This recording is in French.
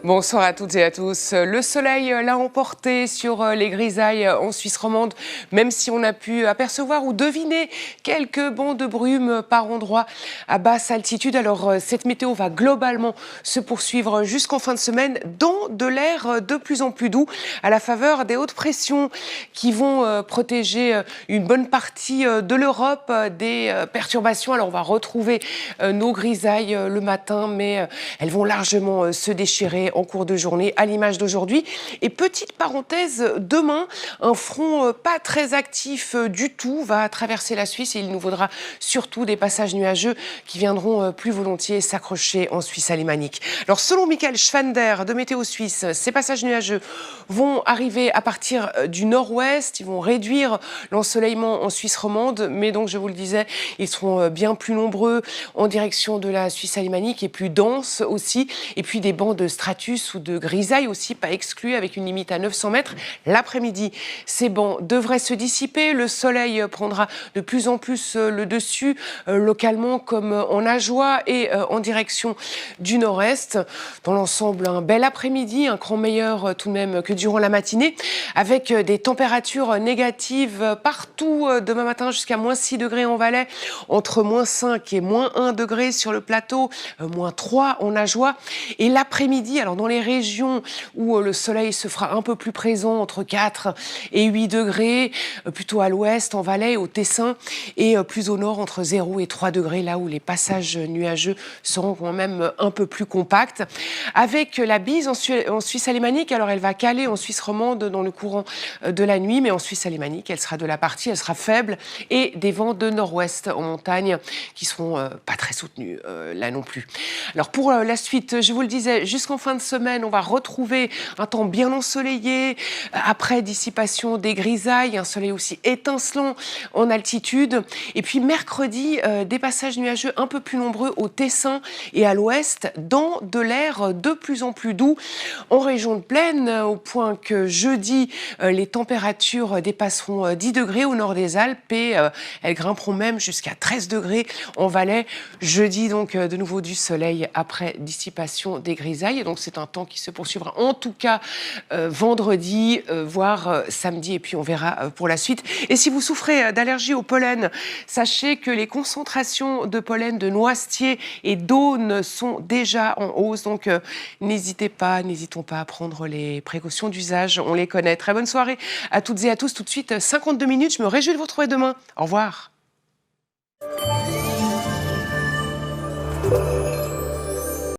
Bonsoir à toutes et à tous. Le soleil l'a emporté sur les grisailles en Suisse romande, même si on a pu apercevoir ou deviner quelques bancs de brume par endroits à basse altitude. Alors cette météo va globalement se poursuivre jusqu'en fin de semaine dans de l'air de plus en plus doux à la faveur des hautes pressions qui vont protéger une bonne partie de l'Europe des perturbations. Alors on va retrouver nos grisailles le matin, mais elles vont largement se déchirer en cours de journée, à l'image d'aujourd'hui. Et petite parenthèse, demain, un front pas très actif du tout va traverser la Suisse et il nous vaudra surtout des passages nuageux qui viendront plus volontiers s'accrocher en Suisse alémanique. Alors selon Michael Schwander de Météo Suisse, ces passages nuageux vont arriver à partir du nord-ouest, ils vont réduire l'ensoleillement en Suisse romande, mais donc je vous le disais, ils seront bien plus nombreux en direction de la Suisse alémanique et plus denses aussi, et puis des bancs de stratus ou de grisailles aussi, pas exclus, avec une limite à 900 mètres. L'après-midi, ces bancs devraient se dissiper, le soleil prendra de plus en plus le dessus, localement comme en Ajoie et en direction du nord-est. Dans l'ensemble, un bel après-midi, un cran meilleur tout de même que durant la matinée, avec des températures négatives partout demain matin jusqu'à moins 6 degrés en Valais, entre moins 5 et moins 1 degré sur le plateau, moins 3 en Ajoie. Et l'après-midi, alors dans les régions où le soleil se fera un peu plus présent, entre 4 et 8 degrés, plutôt à l'ouest, en Valais, au Tessin, et plus au nord, entre 0 et 3 degrés, là où les passages nuageux seront quand même un peu plus compacts. Avec la bise en Suisse alémanique, alors elle va caler en Suisse romande dans le courant de la nuit, mais en Suisse alémanique, elle sera de la partie, elle sera faible, et des vents de nord-ouest en montagne qui seront pas très soutenus là non plus. Alors pour la suite, je vous le disais, jusqu'en fin de semaine, on va retrouver un temps bien ensoleillé, après dissipation des grisailles, un soleil aussi étincelant en altitude. Et puis mercredi, des passages nuageux un peu plus nombreux au Tessin et à l'ouest, dans de l'air de plus en plus doux en région de plaine, au point que jeudi, les températures dépasseront 10 degrés au nord des Alpes et elles grimperont même jusqu'à 13 degrés en Valais. Jeudi, donc, de nouveau du soleil après dissipation des grisailles. Et donc, c'est un temps qui se poursuivra en tout cas vendredi, voire samedi, et puis on verra pour la suite. Et si vous souffrez d'allergie au pollen, sachez que les concentrations de pollen de noisetier et d'aune sont déjà en hausse. Donc, n'hésitons pas à prendre les précautions d'usage. On les connaît. Très bonne soirée à toutes et à tous. Tout de suite, 52 minutes. Je me réjouis de vous retrouver demain. Au revoir.